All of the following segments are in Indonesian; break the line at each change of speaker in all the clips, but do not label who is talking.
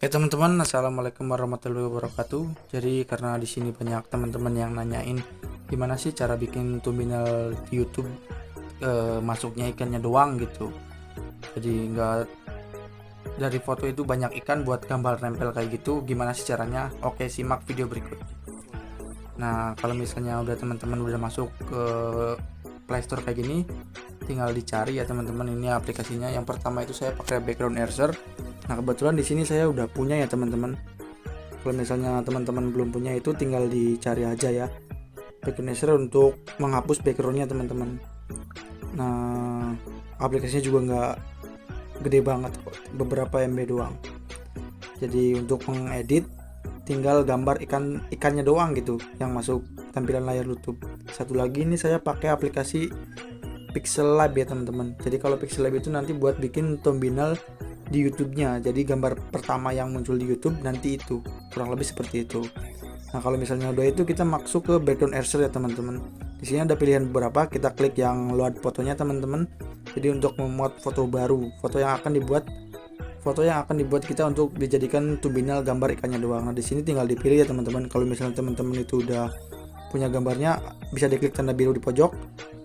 Oke teman-teman, assalamualaikum warahmatullahi wabarakatuh. Jadi karena di sini banyak teman-teman yang nanyain gimana sih cara bikin thumbnail di YouTube, masuknya ikannya doang gitu. Jadi nggak dari foto itu banyak ikan buat gambar nempel kayak gitu. Gimana sih caranya? Oke, simak video berikut. Nah, kalau misalnya udah teman-teman udah masuk ke Play Store kayak gini, tinggal dicari ya teman-teman, ini aplikasinya. Yang pertama itu saya pakai background eraser. Nah, kebetulan di sini saya udah punya ya teman-teman. Kalau misalnya teman-teman belum punya itu tinggal dicari aja ya. Background eraser untuk menghapus backgroundnya teman-teman. Nah, aplikasinya juga nggak gede banget kok, beberapa MB doang. Jadi untuk mengedit tinggal gambar ikannya doang gitu yang masuk tampilan layar YouTube. Satu lagi ini saya pakai aplikasi Pixel Lab ya teman-teman. Jadi kalau Pixel Lab itu nanti buat bikin thumbnail di YouTube-nya. Jadi gambar pertama yang muncul di YouTube nanti itu, kurang lebih seperti itu. Nah, kalau misalnya udah itu kita masuk ke background eraser ya teman-teman. Di sini ada pilihan beberapa, kita klik yang load fotonya teman-teman. Jadi untuk memuat foto baru, foto yang akan dibuat kita untuk dijadikan thumbnail gambar ikannya doang. Nah, di sini tinggal dipilih ya teman-teman. Kalau misalnya teman-teman itu udah punya gambarnya, bisa diklik tanda biru di pojok.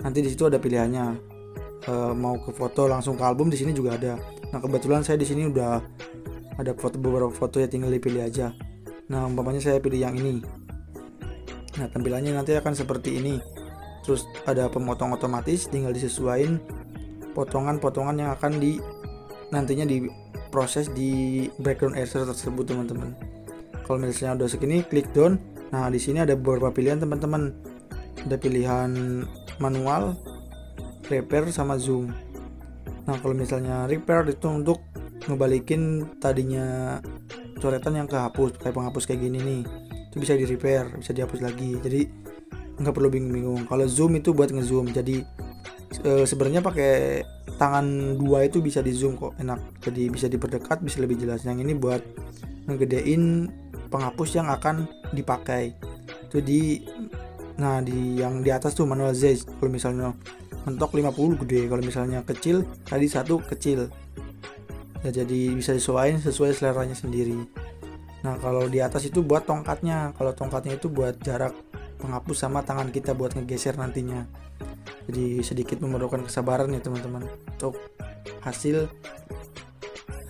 Nanti di situ ada pilihannya. Mau ke foto langsung ke album, di sini juga ada. Nah, kebetulan saya di sini udah ada beberapa foto ya, tinggal dipilih aja. Nah, umpamanya saya pilih yang ini. Nah, tampilannya nanti akan seperti ini. Terus ada pemotong otomatis, tinggal disesuaikan potongan-potongan yang akan nantinya diproses di background eraser tersebut teman-teman. Kalau misalnya udah segini, klik down. Nah, di sini ada beberapa pilihan teman-teman. Ada pilihan manual, repair, sama zoom. Nah, kalau misalnya repair itu untuk ngebalikin tadinya coretan yang kehapus, kayak penghapus kayak gini nih, itu bisa di repair, bisa dihapus lagi. Jadi nggak perlu bingung-bingung. Kalau zoom itu buat ngezoom. Jadi sebenarnya pakai tangan dua itu bisa di zoom kok, enak. Jadi bisa diperdekat, bisa lebih jelas. Yang ini buat ngegedein penghapus yang akan dipakai. Itu nah di yang di atas tuh manual Z. Kalau misalnya mentok 50 gede, kalau misalnya kecil tadi satu kecil. Ya, jadi bisa disesuaikan sesuai seleranya sendiri. Nah, kalau di atas itu buat tongkatnya. Kalau tongkatnya itu buat jarak penghapus sama tangan kita buat ngegeser nantinya. Jadi sedikit memerlukan kesabaran ya teman-teman untuk hasil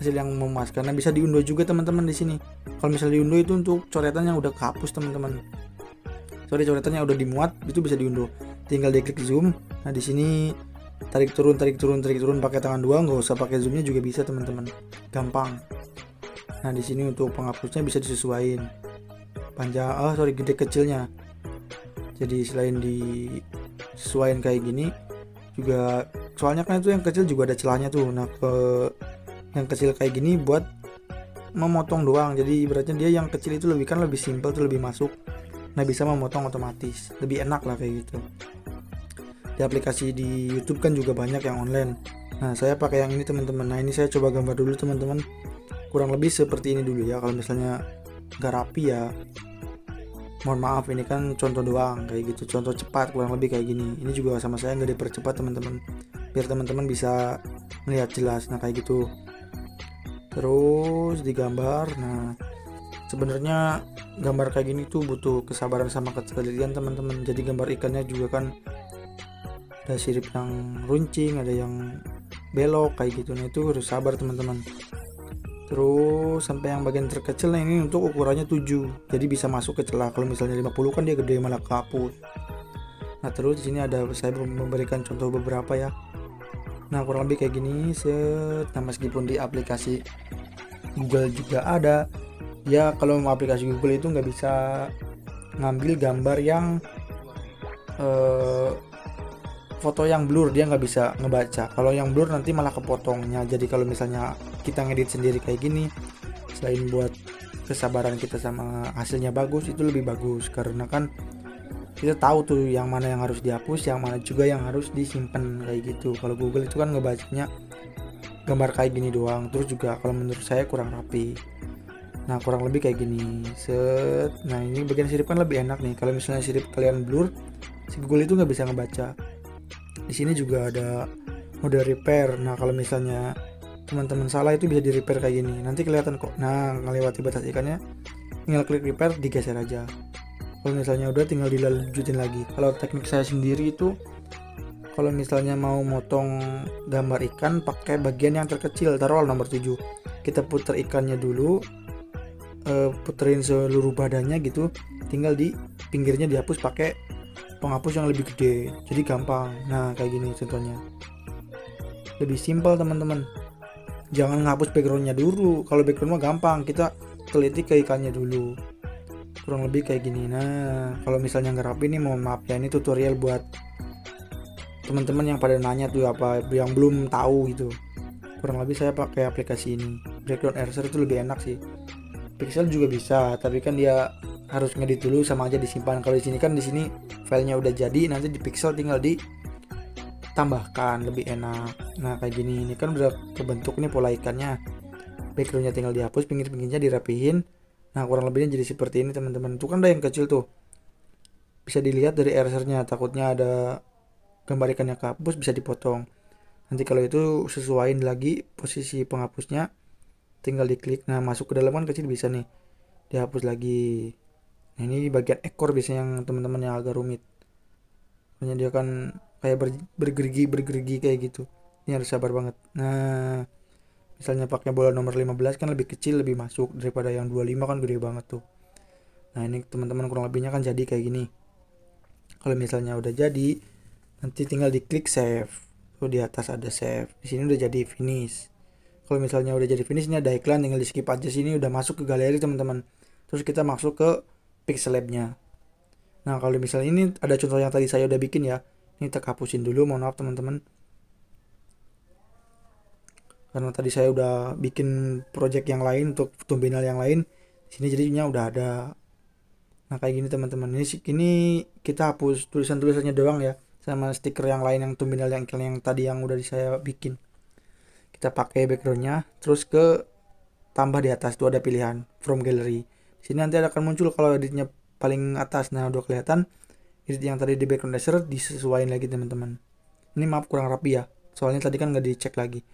yang memuaskan. Nah, bisa diunduh juga teman-teman di sini. Kalau misalnya diunduh itu untuk coretan yang udah kehapus teman-teman. Coretan yang udah dimuat itu bisa diunduh. Tinggal diklik zoom. Nah, di sini tarik turun pakai tangan dua, nggak usah pakai zoomnya juga bisa teman-teman. Gampang. Nah, di sini untuk penghapusnya bisa disesuaikan panjang, gede kecilnya. Jadi selain disesuaikan kayak gini juga, soalnya kan itu yang kecil juga ada celahnya tuh. Nah, ke yang kecil kayak gini buat memotong doang. Jadi ibaratnya dia yang kecil itu lebih simpel tuh, lebih masuk. Nah, bisa memotong otomatis, lebih enak lah kayak gitu. Di aplikasi di YouTube kan juga banyak yang online. Nah, saya pakai yang ini teman-teman. Nah, ini saya coba gambar dulu teman-teman. Kurang lebih seperti ini dulu ya. Kalau misalnya nggak rapi ya mohon maaf, ini kan contoh doang kayak gitu, contoh cepat kurang lebih kayak gini. Ini juga sama saya nggak dipercepat teman-teman, biar teman-teman bisa melihat jelas. Nah, kayak gitu terus digambar. Nah, sebenarnya gambar kayak gini tuh butuh kesabaran sama ketelitian teman-teman. Jadi gambar ikannya juga kan ada sirip yang runcing, ada yang belok kayak gitu. Nah, itu harus sabar teman-teman. Terus sampai yang bagian terkecil, nah ini untuk ukurannya 7, jadi bisa masuk ke celah. Kalau misalnya 50 kan dia gede malah kehapus. Nah, terus di sini ada saya memberikan contoh beberapa ya. Nah, kurang lebih kayak gini. Nah, meskipun di aplikasi Google juga ada ya, kalau aplikasi Google itu nggak bisa ngambil gambar yang foto yang blur, dia nggak bisa ngebaca. Kalau yang blur nanti malah kepotongnya. Jadi kalau misalnya kita ngedit sendiri kayak gini, selain buat kesabaran kita sama hasilnya bagus, itu lebih bagus karena kan kita tahu tuh yang mana yang harus dihapus, yang mana juga yang harus disimpan kayak gitu. Kalau Google itu kan ngebacanya gambar kayak gini doang. Terus juga kalau menurut saya kurang rapi. Nah, kurang lebih kayak gini. Nah, ini bagian sirip kan lebih enak nih. Kalau misalnya sirip kalian blur, si Google itu nggak bisa ngebaca. Di sini juga ada mode repair. Nah, kalau misalnya teman-teman salah itu bisa di repair kayak gini, nanti kelihatan kok. Nah, ngelewati batas ikannya tinggal klik repair, digeser aja. Kalau misalnya udah tinggal dilanjutin lagi. Kalau teknik saya sendiri itu, kalau misalnya mau motong gambar ikan pakai bagian yang terkecil, taruh nomor 7, kita putar ikannya dulu, puterin seluruh badannya gitu, tinggal di pinggirnya dihapus pakai penghapus yang lebih gede, jadi gampang. Nah kayak gini contohnya, lebih simpel teman-teman. Jangan ngapus backgroundnya dulu, kalau background mah gampang, kita teliti ke ikannya dulu, kurang lebih kayak gini. Nah kalau misalnya nggak rapi nih, mohon maaf ya, ini tutorial buat teman-teman yang pada nanya tuh, apa yang belum tahu gitu. Kurang lebih saya pakai aplikasi ini, background eraser itu lebih enak sih. Pixel juga bisa, tapi kan dia harus ngedit dulu, sama aja disimpan. Kalau di sini kan, di sini filenya udah jadi, nanti di Pixel tinggal ditambahkan, lebih enak. Nah kayak gini, ini kan udah kebentuk nih pola ikannya, backgroundnya tinggal dihapus, pinggir-pinggirnya dirapihin. Nah kurang lebihnya jadi seperti ini teman-teman. Itu kan ada yang kecil tuh, bisa dilihat dari erasernya, takutnya ada gambar ikan yang kehapus, bisa dipotong. Nanti kalau itu sesuaiin lagi posisi penghapusnya, tinggal diklik. Nah masuk ke dalam kan kecil, bisa nih dihapus lagi. Nah ini bagian ekor biasanya yang teman-teman yang agak rumit, makanya dia kan kayak bergerigi kayak gitu. Ini harus sabar banget. Nah misalnya pakai bola nomor 15 kan lebih kecil, lebih masuk daripada yang 25 kan gede banget tuh. Nah ini teman-teman kurang lebihnya kan jadi kayak gini. Kalau misalnya udah jadi, nanti tinggal diklik save. Tuh di atas ada save, di sini udah jadi finish. Kalau misalnya udah jadi finish, ini ada iklan, tinggal di skip aja. Sini udah masuk ke galeri teman-teman. Terus kita masuk ke Pixellab-nya. Nah kalau misalnya ini ada contoh yang tadi saya udah bikin ya, ini tak hapusin dulu, mohon maaf teman-teman, karena tadi saya udah bikin project yang lain untuk thumbnail yang lain. Sini jadinya udah ada. Nah kayak gini teman-teman, ini kita hapus tulisannya doang ya, sama stiker yang lain yang thumbnail yang tadi yang udah saya bikin. Kita pakai backgroundnya, terus ke tambah di atas tuh ada pilihan from gallery. Sini nanti akan muncul kalau editnya paling atas. Nah udah kelihatan edit yang tadi di background laser, disesuaikan lagi teman-teman. Ini maaf kurang rapi ya, soalnya tadi kan nggak dicek lagi.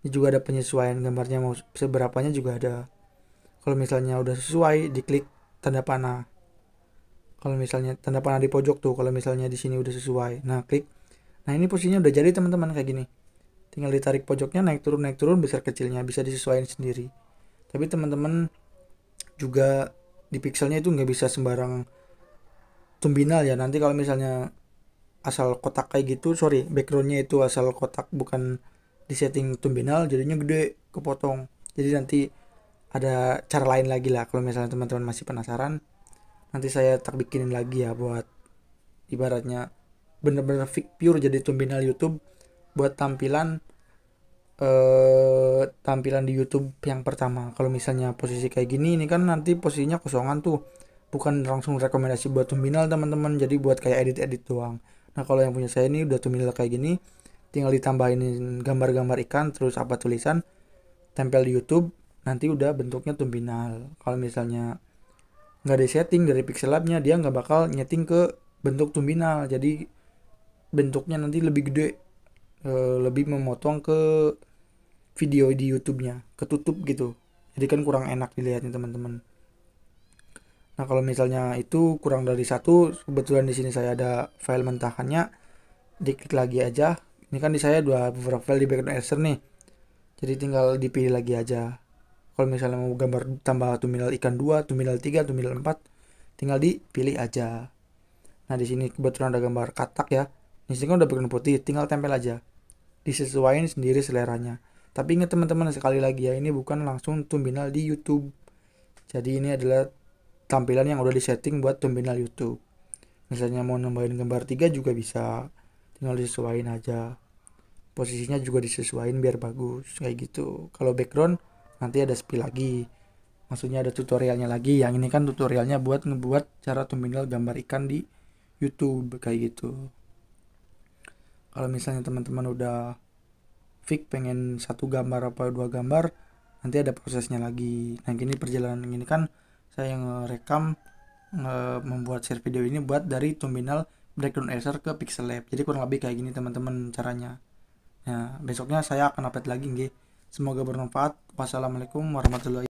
Ini juga ada penyesuaian gambarnya, mau seberapanya juga ada. Kalau misalnya udah sesuai, diklik tanda panah. Kalau misalnya tanda panah di pojok tuh, kalau misalnya di sini udah sesuai, nah klik. Nah ini posisinya udah jadi teman-teman kayak gini. Tinggal ditarik pojoknya, naik turun besar kecilnya, bisa disesuaikan sendiri. Tapi teman-teman juga di pixelnya itu nggak bisa sembarang thumbnail ya. Nanti kalau misalnya asal kotak kayak gitu, sorry, backgroundnya itu asal kotak, bukan di setting thumbnail, jadinya gede, kepotong. Jadi nanti ada cara lain lagi lah. Kalau misalnya teman-teman masih penasaran, nanti saya tak bikinin lagi ya, buat ibaratnya bener-bener pure jadi thumbnail YouTube, buat tampilan di YouTube yang pertama. Kalau misalnya posisi kayak gini, ini kan nanti posisinya kosongan tuh, bukan langsung rekomendasi buat thumbnail teman-teman, jadi buat kayak edit-edit doang. Nah kalau yang punya saya ini udah thumbnail kayak gini, tinggal ditambahin gambar-gambar ikan, terus apa tulisan, tempel di YouTube, nanti udah bentuknya thumbnail. Kalau misalnya nggak di setting dari Pixellab-nya, dia nggak bakal nyeting ke bentuk thumbnail, jadi bentuknya nanti lebih gede, lebih memotong ke video di YouTube-nya, ketutup gitu, jadi kan kurang enak dilihatnya teman-teman. Nah kalau misalnya itu kurang dari satu, kebetulan di sini saya ada file mentahannya, diklik lagi aja. Ini kan di saya dua beberapa file di background eraser nih, jadi tinggal dipilih lagi aja. Kalau misalnya mau gambar tambah thumbnail ikan 2, thumbnail 3, thumbnail 4, tinggal dipilih aja. Nah di sini kebetulan ada gambar katak ya, di sini kan udah background putih, tinggal tempel aja, disesuaikan sendiri seleranya. Tapi ingat teman-teman, sekali lagi ya, ini bukan langsung thumbnail di YouTube, jadi ini adalah tampilan yang udah disetting buat thumbnail YouTube. Misalnya mau nambahin gambar 3 juga bisa, tinggal disesuaikan aja, posisinya juga disesuaikan biar bagus kayak gitu. Kalau background nanti ada spill lagi, maksudnya ada tutorialnya lagi. Yang ini kan tutorialnya buat ngebuat cara thumbnail gambar ikan di YouTube kayak gitu. Kalau misalnya teman-teman udah fix pengen satu gambar apa dua gambar, nanti ada prosesnya lagi. Nah gini perjalanan ini kan saya ngerekam, membuat share video ini buat dari thumbnail background eraser ke Pixellab, jadi kurang lebih kayak gini teman-teman caranya. Nah besoknya saya akan upload lagi nggih Semoga bermanfaat. Wassalamualaikum warahmatullahi